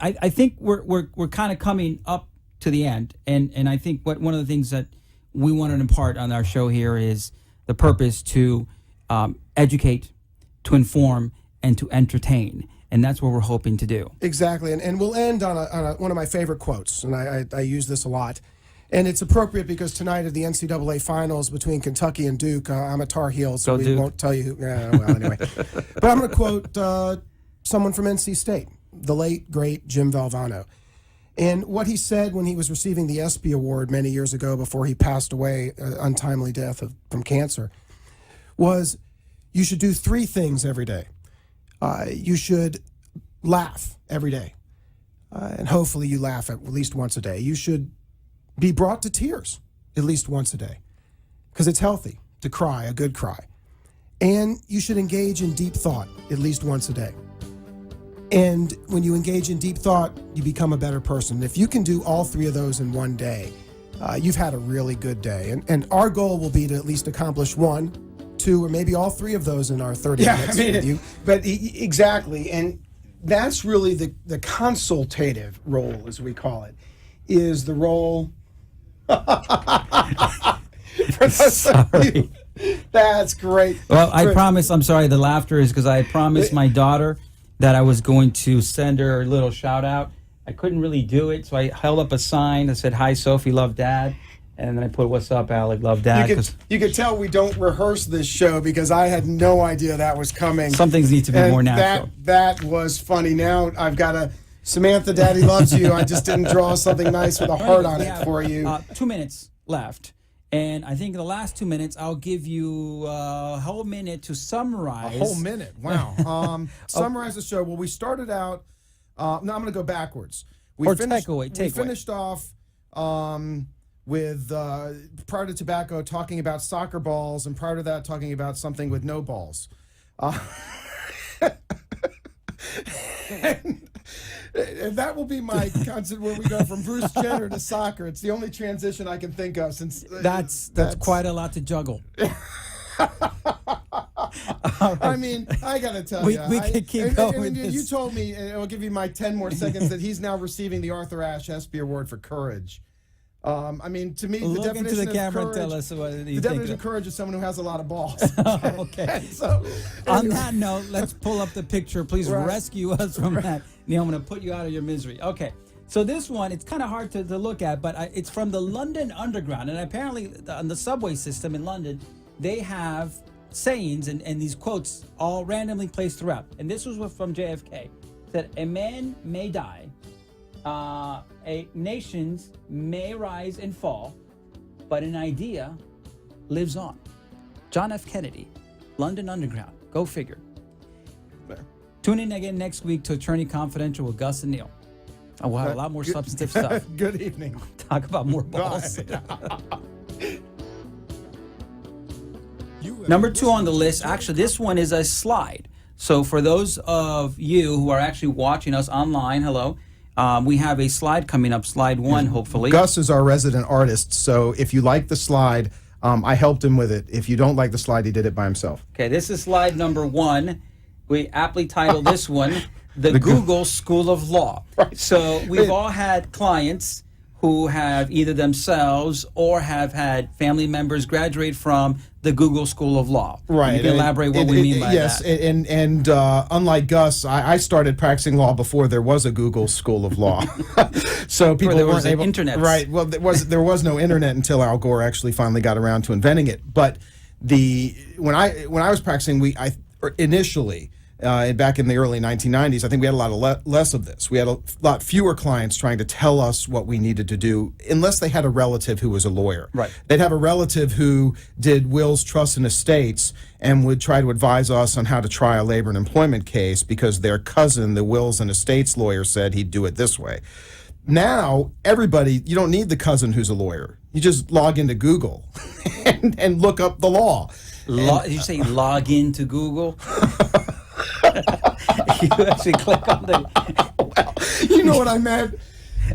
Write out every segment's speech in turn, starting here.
I think we're kind of coming up to the end, and I think one of the things that we want to impart on our show here is the purpose to educate, to inform, and to entertain, and that's what we're hoping to do. Exactly, and we'll end on one of my favorite quotes, and I use this a lot. And it's appropriate because tonight at the NCAA Finals between Kentucky and Duke, I'm a Tar Heel, so we won't tell you who. Well, anyway. But I'm going to quote someone from NC State, the late, great Jim Valvano. And what he said when he was receiving the ESPY Award many years ago before he passed away, untimely death from cancer, was you should do 3 things every day. You should laugh every day. And hopefully you laugh at least once a day. You should be brought to tears at least once a day, because it's healthy to cry, a good cry. And you should engage in deep thought at least once a day. And when you engage in deep thought, you become a better person. If you can do all 3 of those in one day, you've had a really good day. And our goal will be to at least accomplish 1, 2, or maybe all 3 of those in our 30 minutes with you. But exactly, and that's really the consultative role, as we call it, is the role. Sorry. That's great. Well, I promise. I'm sorry. The laughter is because I promised my daughter that I was going to send her a little shout out. I couldn't really do it, so I held up a sign that said, "Hi, Sophie, love Dad," and then I put, "What's up, Alec, love Dad." You could tell we don't rehearse this show because I had no idea that was coming. Some things need to be more natural. That was funny. Now I've got a Samantha, Daddy loves you. I just didn't draw something nice with a heart on it for you. 2 minutes left. And I think in the last 2 minutes, I'll give you a whole minute to summarize. A whole minute? Wow. Summarize the show. Well, we started out. No, I'm going to go backwards. We finished off with, prior to tobacco, talking about soccer balls, and prior to that, talking about something with no balls. And that will be my concept where we go from Bruce Jenner to soccer. It's the only transition I can think of since that's quite a lot to juggle. I mean, I gotta tell you, we can keep going. And with you this. told me, and I'll give you my 10 more seconds, that he's now receiving the Arthur Ashe ESPY Award for courage. I mean, to me, the Look definition into the camera of courage, and tell us what you the think. definition of courage is someone who has a lot of balls. Okay. So, on that note, let's pull up the picture. Please Right. rescue us from that. Neil, I'm going to put you out of your misery. Okay. So this one, it's kind of hard to look at, but it's from the London Underground. And apparently on the subway system in London, they have sayings and these quotes all randomly placed throughout. And this was from JFK. It said, "A man may die, nations may rise and fall, but an idea lives on." John F. Kennedy, London Underground. Go figure. Tune in again next week to Attorney Confidential with Gus and Neil. We'll have a lot more substantive stuff. Good evening. Talk about more balls. Number 2 on the list, actually, this one is a slide. So for those of you who are actually watching us online, hello, we have a slide coming up, slide 1, hopefully. Gus is our resident artist, so if you like the slide, I helped him with it. If you don't like the slide, he did it by himself. Okay, this is slide number 1. We aptly titled this one, The Google School of Law. Right. So we've all had clients who have either themselves or have had family members graduate from the Google School of Law. Right. You can elaborate what we mean by yes, that. Yes, and unlike Gus, I started practicing law before there was a Google School of Law. So people there was weren't able. internet. Right. Well, there was no internet until Al Gore actually finally got around to inventing it. But when I was practicing, initially. Back in the early 1990s, I think we had a lot less of this. We had a lot fewer clients trying to tell us what we needed to do, unless they had a relative who was a lawyer. Right. They'd have a relative who did wills, trusts, and estates and would try to advise us on how to try a labor and employment case because their cousin, the wills and estates lawyer, said he'd do it this way. Now, everybody, you don't need the cousin who's a lawyer. You just log into Google and look up the law. Did you say log into Google? You actually click on the. Well, you know what I meant.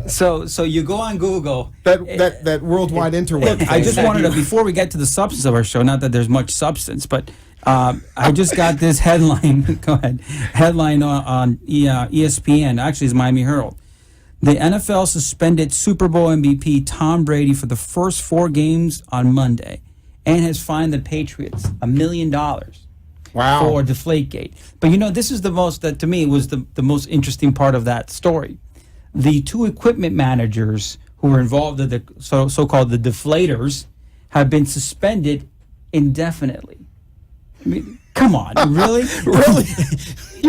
So you go on Google. That worldwide interweb. Look, I just wanted to, before we get to the substance of our show, not that there's much substance, but I just got this headline. Go ahead. Headline on ESPN. Actually, it's Miami Herald. The NFL suspended Super Bowl MVP Tom Brady for the first 4 games on Monday, and has fined the Patriots $1 million. Wow. For Deflategate. But this is the most, that to me was the most interesting part of that story. The 2 equipment managers who were involved in the so-called the deflators have been suspended indefinitely. I mean, come on, really? Really?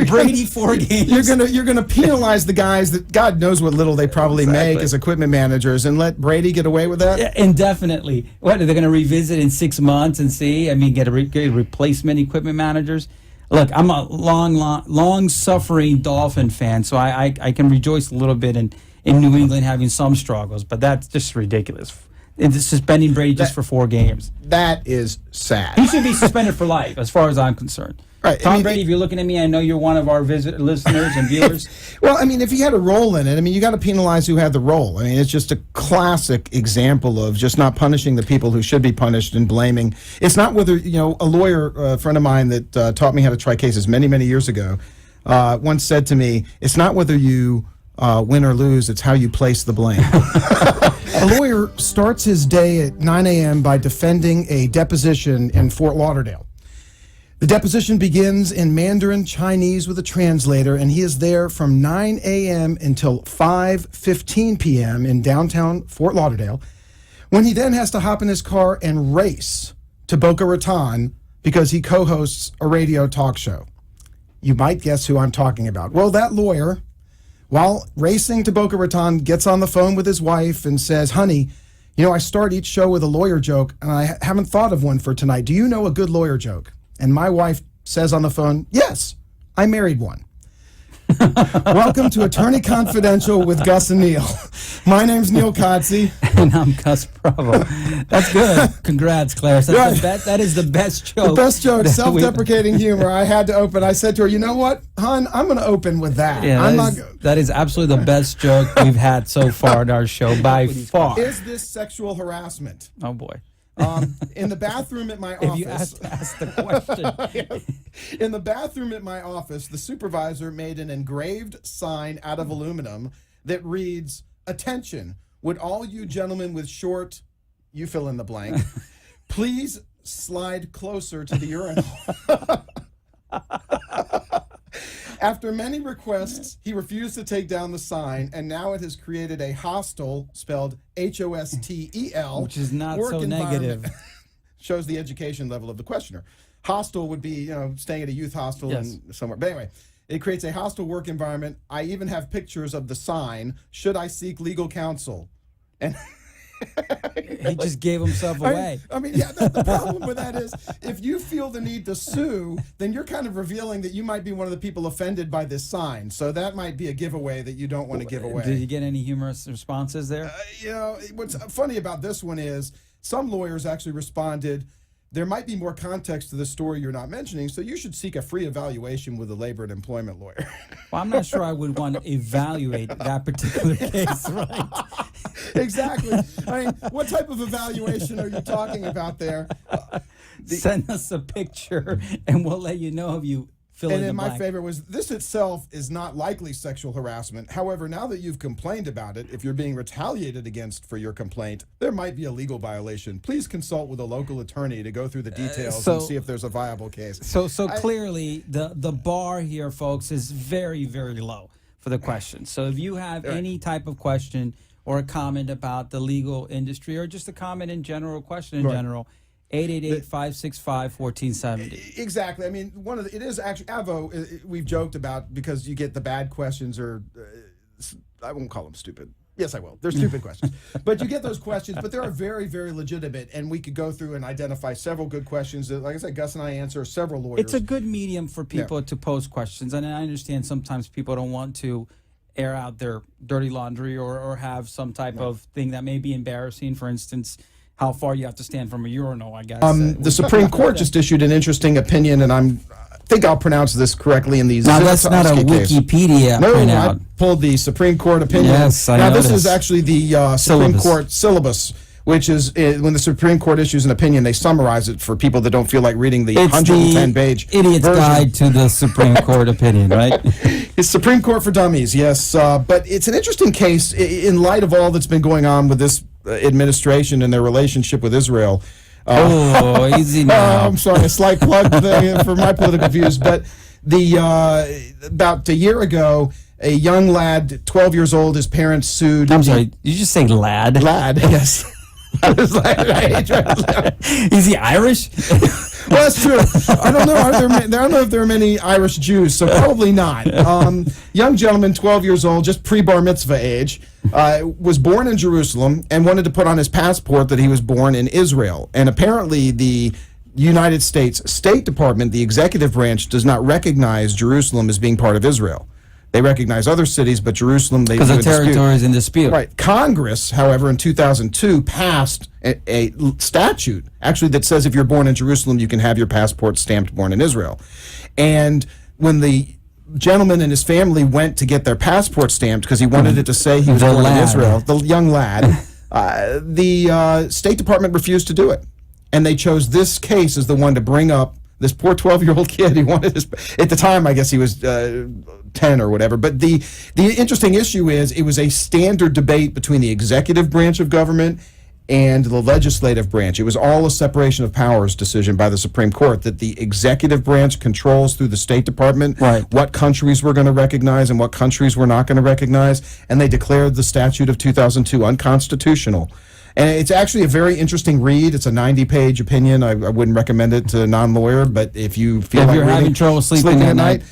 Brady 4 games. You're gonna penalize the guys that God knows what little they probably make as equipment managers, and let Brady get away with that? Yeah, indefinitely. What are they going to revisit in 6 months and see? I mean, get replacement equipment managers. Look, I'm a long-suffering Dolphin fan, so I can rejoice a little bit in New England having some struggles, but that's just ridiculous. And suspending Brady just for 4 games. That is sad. He should be suspended for life, as far as I'm concerned. Right. Tom Brady, if you're looking at me, I know you're one of our listeners and viewers. Well, I mean, if he had a role in it, I mean, you got to penalize who had the role. I mean, it's just a classic example of just not punishing the people who should be punished and blaming. It's not whether, a lawyer, a friend of mine that taught me how to try cases many, many years ago, once said to me, it's not whether you win or lose, it's how you place the blame. A lawyer starts his day at 9 a.m. by defending a deposition in Fort Lauderdale. The deposition begins in Mandarin Chinese with a translator, and he is there from 9 a.m. until 5:15 p.m. in downtown Fort Lauderdale, when he then has to hop in his car and race to Boca Raton because he co-hosts a radio talk show. You might guess who I'm talking about. Well, that lawyer, while racing to Boca Raton, gets on the phone with his wife and says, honey, I start each show with a lawyer joke, and I haven't thought of one for tonight. Do you know a good lawyer joke? And my wife says on the phone, yes, I married one. Welcome to Attorney Confidential with Gus and Neil. My name's Neil Kotze. And I'm Gus Bravo. That's good. Congrats, Claire. That is the best joke. The best joke, self-deprecating humor. I had to open. I said to her, you know what, hon, I'm going to open with that. Yeah, that is absolutely the best joke we've had so far in our show, by far. Is this sexual harassment? Oh, boy. In the bathroom at my if office. You ask the question. In the bathroom at my office, the supervisor made an engraved sign out of aluminum that reads, attention, would all you gentlemen with short, you fill in the blank, please slide closer to the urinal. After many requests, he refused to take down the sign, and now it has created a hostel, spelled H-O-S-T-E-L. Which is not so negative. Shows the education level of the questioner. Hostel would be, staying at a youth hostel and somewhere. But anyway, it creates a hostile work environment. I even have pictures of the sign, should I seek legal counsel? And he just gave himself away. I mean, yeah, the problem with that is if you feel the need to sue, then you're kind of revealing that you might be one of the people offended by this sign. So that might be a giveaway that you don't want to give away. Did you get any humorous responses there? What's funny about this one is some lawyers actually responded, there might be more context to the story you're not mentioning, so you should seek a free evaluation with a labor and employment lawyer. Well, I'm not sure I would want to evaluate that particular case, right? Exactly. I mean, what type of evaluation are you talking about there? Send us a picture, and we'll let you know if you fill in the blank. And then my favorite was, this itself is not likely sexual harassment. However, now that you've complained about it, if you're being retaliated against for your complaint, there might be a legal violation. Please consult with a local attorney to go through the details and see if there's a viable case. So clearly, the bar here, folks, is very, very low for the question. So if you have any type of question or a comment about the legal industry, or just a comment in general, question in general, 888-565-1470. Exactly. I mean, it is actually, Avo, we've joked about, because you get the bad questions, or I won't call them stupid. Yes, I will. They're stupid questions. But you get those questions, but they are very, very legitimate, and we could go through and identify several good questions that, like I said, Gus and I answer, several lawyers. It's a good medium for people to pose questions, and I understand sometimes people don't want to air out their dirty laundry or have some type of thing that may be embarrassing. For instance, how far you have to stand from a urinal, I guess. The Supreme Court just issued an interesting opinion, and I think I'll pronounce this correctly in these. Now, that's not a Wikipedia printout. I pulled the Supreme Court opinion. Yes, I Now, noticed. this is actually the Supreme Court syllabus, which is when the Supreme Court issues an opinion, they summarize it for people that don't feel like reading the It's 110-page the Idiot's Guide to the Supreme Court opinion, right? It's Supreme Court for Dummies, yes. But it's an interesting case in light of all that's been going on with this administration and their relationship with Israel. Oh, easy now. I'm sorry, a slight plug for my political views. But about a year ago, a young lad, 12 years old, his parents sued. I'm sorry, did you just say lad? Lad, yes. I was like, Is he Irish? Well, that's true. I don't know. I don't know if there are many Irish Jews, so probably not. Young gentleman, 12 years old, just pre-bar mitzvah age, was born in Jerusalem and wanted to put on his passport that he was born in Israel. And apparently the United States State Department, the executive branch, does not recognize Jerusalem as being part of Israel. They recognize other cities, but Jerusalem, they because the territory is in dispute. Right. Congress, however, in 2002 passed a statute actually that says if you're born in Jerusalem, you can have your passport stamped born in Israel. And when the gentleman and his family went to get their passport stamped because he wanted it to say he was born in Israel, the young lad, the State Department refused to do it. And they chose this case as the one to bring up. This poor 12-year-old kid, he wanted his, at the time, I guess he was 10 or whatever. But the interesting issue is it was a standard debate between the executive branch of government and the legislative branch. It was all a separation of powers decision by the Supreme Court that the executive branch controls through the State Department what countries we're going to recognize and what countries we're not going to recognize. And they declared the statute of 2002 unconstitutional. And it's actually a very interesting read. It's a 90-page opinion. I wouldn't recommend it to a non-lawyer, but if you feel like you're having trouble sleeping at night,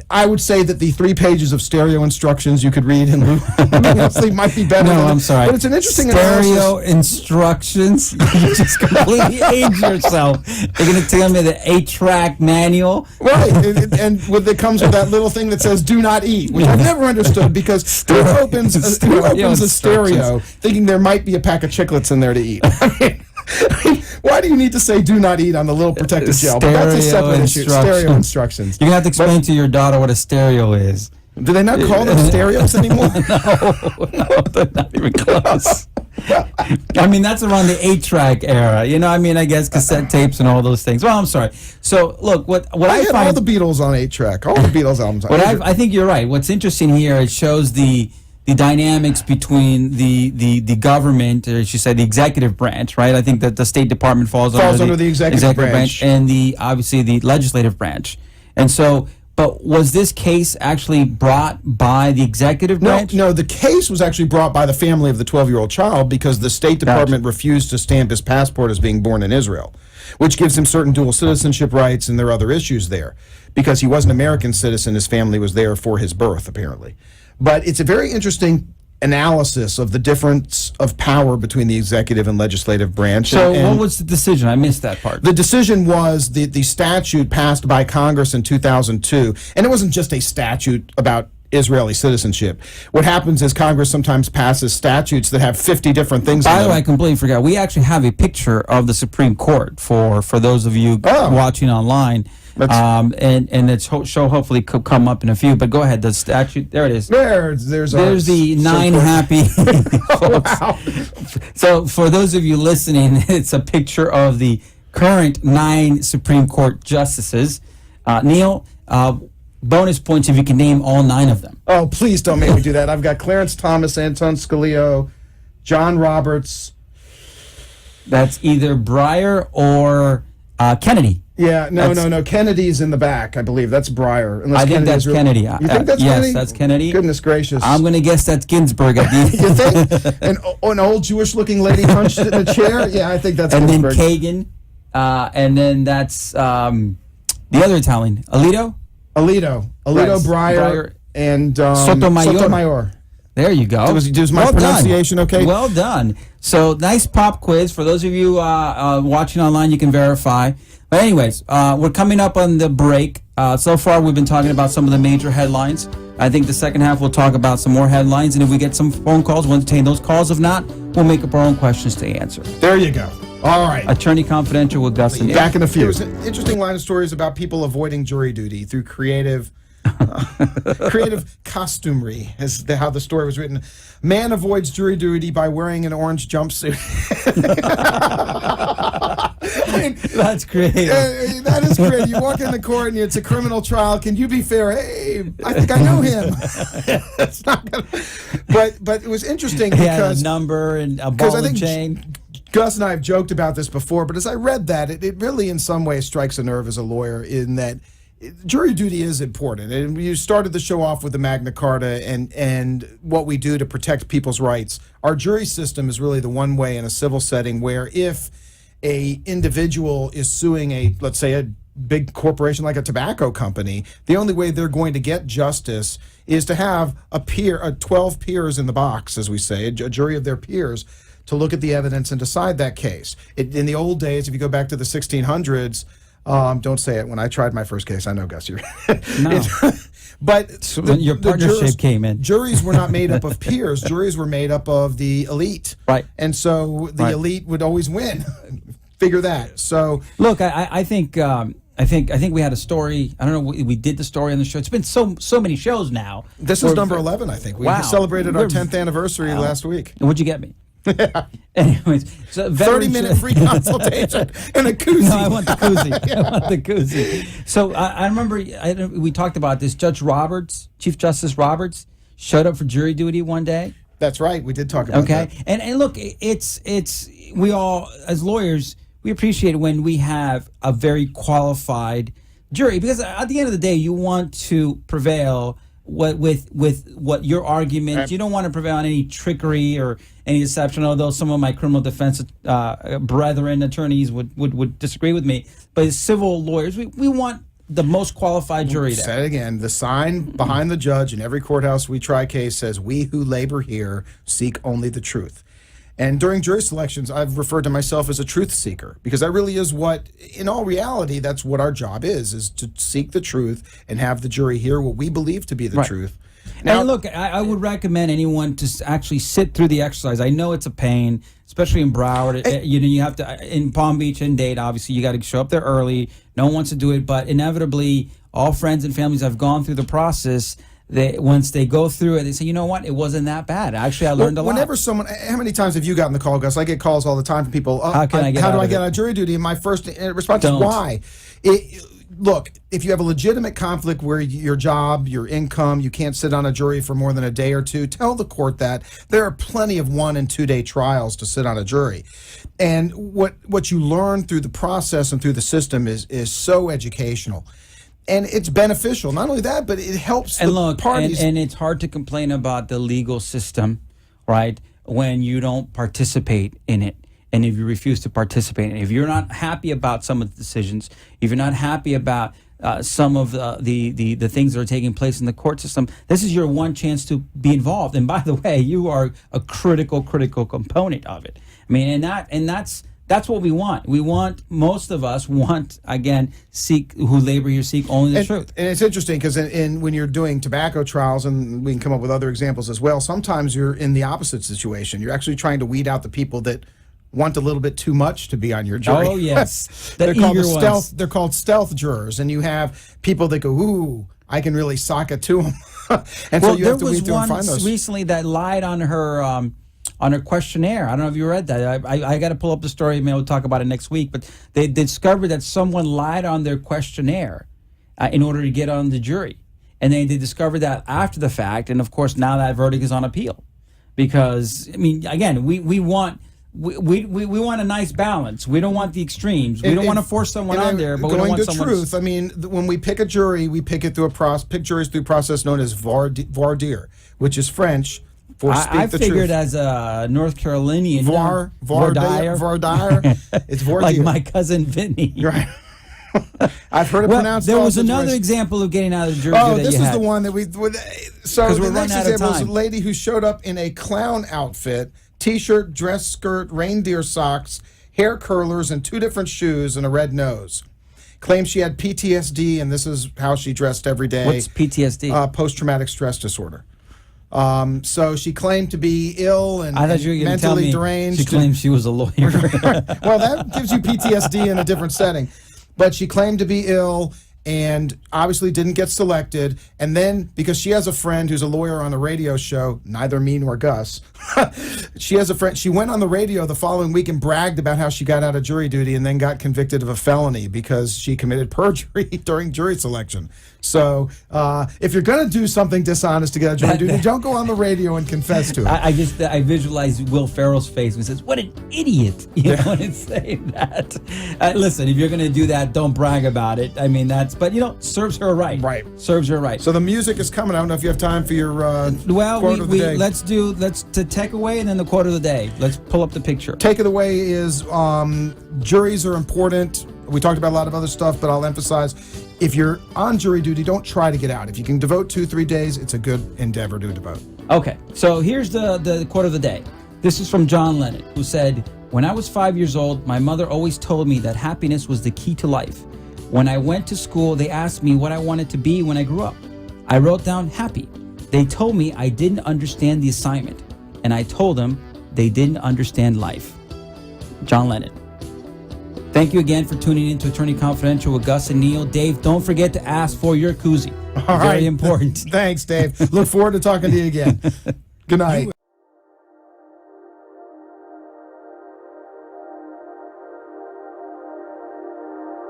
I would say that the 3 pages of stereo instructions you could read in lieu of sleep might be better. No, I'm sorry. But it's an interesting stereo analysis. Instructions. You just completely age yourself. You're going to tell me the 8-track manual, right? And it comes with that little thing that says "Do not eat," which I've never understood because who opens a stereo thinking there might be a pack of chiclets in there to eat? I mean, why do you need to say "do not eat" on the little protective gel? But that's a separate issue. Stereo instructions. You're gonna have to explain to your daughter what a stereo is. Do they not call them stereos anymore? No, they're not even close. I mean, that's around the 8-track era. You know, I mean, I guess cassette tapes and all those things. Well, I'm sorry. So, look, what I had find, all the Beatles on 8-track, all the Beatles albums. I think you're right. What's interesting here, it shows the dynamics between the government, or as you said, the executive branch, right? I think that the State Department falls under the executive branch, and obviously the legislative branch. And so, but was this case actually brought by the executive branch? No, the case was actually brought by the family of the 12-year-old child because the State Department refused to stamp his passport as being born in Israel, which gives him certain dual citizenship rights, and there are other issues there. Because he was an American citizen, his family was there for his birth, apparently. But it's a very interesting analysis of the difference of power between the executive and legislative branch. So what was the decision? I missed that part. The decision was the statute passed by Congress in 2002, and it wasn't just a statute about Israeli citizenship. What happens is Congress sometimes passes statutes that have 50 different things in them. By the way, I completely forgot. We actually have a picture of the Supreme Court for those of you watching online. And it's show hopefully could come up in a few. But go ahead. The statute. There it is. There's the 9 happy folks. Wow. So for those of you listening, it's a picture of the current 9 Supreme Court justices. Neil, bonus points if you can name all 9 of them. Oh, please don't make me do that. I've got Clarence Thomas, Anton Scalia, John Roberts. That's either Breyer or Kennedy. Yeah, no. Kennedy's in the back, I believe. That's Breyer. I think that's Kennedy. You think that's Kennedy? Yes, that's Kennedy. Goodness gracious. I'm going to guess that's Ginsburg. At the You think? An old Jewish-looking lady hunched in a chair? Yeah, I think that's Ginsburg. And then Kagan. And then that's the other Italian. Alito, Breyer, and Sotomayor. There you go. Was my pronunciation okay? Well done. So nice pop quiz. For those of you watching online, you can verify. But anyways, we're coming up on the break. So far, we've been talking about some of the major headlines. I think the second half, we'll talk about some more headlines. And if we get some phone calls, we'll entertain those calls. If not, we'll make up our own questions to answer. There you go. All right. Attorney Confidential with Gus and Back in a few. There was an interesting line of stories about people avoiding jury duty through creative Creative costumery is how the story was written. Man avoids jury duty by wearing an orange jumpsuit. I mean, That's creative. that is creative. You walk in the court and it's a criminal trial. Can you be fair? Hey, I think I know him. It's not gonna, but it was interesting He had because a number and a ball I and think chain. Gus and I have joked about this before, but as I read that, it really in some ways strikes a nerve as a lawyer in that jury duty is important. And you started the show off with the Magna Carta and what we do to protect people's rights. Our jury system is really the one way in a civil setting where if a individual is suing let's say a big corporation like a tobacco company, the only way they're going to get justice is to have 12 peers in the box, as we say, a jury of their peers, to look at the evidence and decide that case. In the old days, if you go back to the 1600s, don't say it. When I tried my first case, I know, Gus, you're... No. But So when your partnership came in. Juries were not made up of peers. Juries were made up of the elite. Right. And so the Right. elite would always win. Figure that. So Look, I think we had a story. I don't know. We did the story on the show. It's been so many shows now. this is number 11, I think. We Wow. celebrated our We're- 10th anniversary last week. And what'd you get me? Anyways, so veteran 30-minute free consultation and a koozie. No, I want the koozie. I want the koozie. So I remember we talked about this. Judge Roberts, Chief Justice Roberts, showed up for jury duty one day. That's right. We did talk about that. Okay, and look, it's we all as lawyers we appreciate when we have a very qualified jury because at the end of the day you want to prevail with what your argument. Right. You don't want to prevail on any trickery or any deception. Although some of my criminal defense brethren attorneys would disagree with me, but as civil lawyers we want the most qualified jury there. Say it again. The sign behind the judge in every courthouse we try case says, "We who labor here seek only the truth." And during jury selections, I've referred to myself as a truth seeker because that really is what, in all reality, that's what our job is to seek the truth and have the jury hear what we believe to be the truth. Now, And look, I would recommend anyone to actually sit through the exercise. I know it's a pain, especially in Broward. You have to in Palm Beach and Dade. Obviously, you got to show up there early. No one wants to do it, but inevitably, all friends and families have gone through the process. Once they go through it, they say, you know what, it wasn't that bad. Actually, I learned a lot. Whenever someone, how many times have you gotten the call, Gus? I get calls all the time from people. How do I get out of jury duty? And my first response is why. Look, if you have a legitimate conflict where your job, your income, you can't sit on a jury for more than a day or two, tell the court that. There are plenty of 1 and 2 day trials to sit on a jury. And what you learn through the process and through the system is so educational. And it's beneficial. Not only that, but it helps the parties. And it's hard to complain about the legal system, right, when you don't participate in it. And if you refuse to participate, and if you're not happy about some of the decisions, if you're not happy about some of the things that are taking place in the court system, this is your one chance to be involved. And by the way, you are a critical component of it. I mean, and that's what we want. Most of us want, again, who labor here seek only the truth. And it's interesting because when you're doing tobacco trials, and we can come up with other examples as well, sometimes you're in the opposite situation. You're actually trying to weed out the people that want a little bit too much to be on your jury. Oh, yes. They're called stealth jurors, and you have people that go, ooh, I can really sock it to them. And so you have to weed through and find those. There was one recently that lied on her questionnaire. I don't know if you read that. I got to pull up the story. Maybe we'll talk about it next week. But they discovered that someone lied on their questionnaire in order to get on the jury. And then they discovered that after the fact. And, of course, now that verdict is on appeal. Because, I mean, again, we want... We want a nice balance. We don't want the extremes. We don't want to force someone on there, but we don't want someone. Going to truth, I mean, when we pick a jury, we pick it through pick juries through a process known as voir dire, which is French for speak I the figured truth. as a North Carolinian. Voir dire. It's voir like dire. my cousin Vinny. Right. I've heard it pronounced. There all was different another ways. example of getting out of the jury. Oh, that this you is had. the one that So 'Cause the we're next running out of example is a time. lady who showed up in a clown outfit, t-shirt, dress skirt, reindeer socks, hair curlers, and 2 different shoes and a red nose. Claims she had PTSD, and this is how she dressed every day. What's PTSD? Post-traumatic stress disorder. So she claimed to be ill and, I thought you were going to tell mentally me deranged. she claimed she was a lawyer. Well, that gives you PTSD in a different setting. But she claimed to be ill and obviously didn't get selected. And then, because she has a friend who's a lawyer on a radio show, neither me nor Gus, she has a friend, she went on the radio the following week and bragged about how she got out of jury duty and then got convicted of a felony because she committed perjury during jury selection. So if you're going to do something dishonest to get out of jury duty, don't go on the radio and confess to it. I visualize Will Ferrell's face when he says, "What an idiot!" You know, when it's saying that. Listen, if you're going to do that, don't brag about it. I mean, but serves her right. Right. Serves her right. So the music is coming. I don't know if you have time for your quote of the day. Let's to take away and then the quote of the day. Let's pull up the picture. Take it away is juries are important. We talked about a lot of other stuff, but I'll emphasize, if you're on jury duty, don't try to get out. If you can devote 2-3 days, it's a good endeavor to devote. Okay, so here's the quote of the day. This is from John Lennon, who said, "When I was 5 years old, my mother always told me that happiness was the key to life. When I went to school, they asked me what I wanted to be when I grew up. I wrote down happy. They told me I didn't understand the assignment, and I told them they didn't understand life." John Lennon. Thank you again for tuning in to Attorney Confidential with Gus and Neil. Dave, don't forget to ask for your koozie. All right. Very important. Thanks, Dave. Look forward to talking to you again. Good night.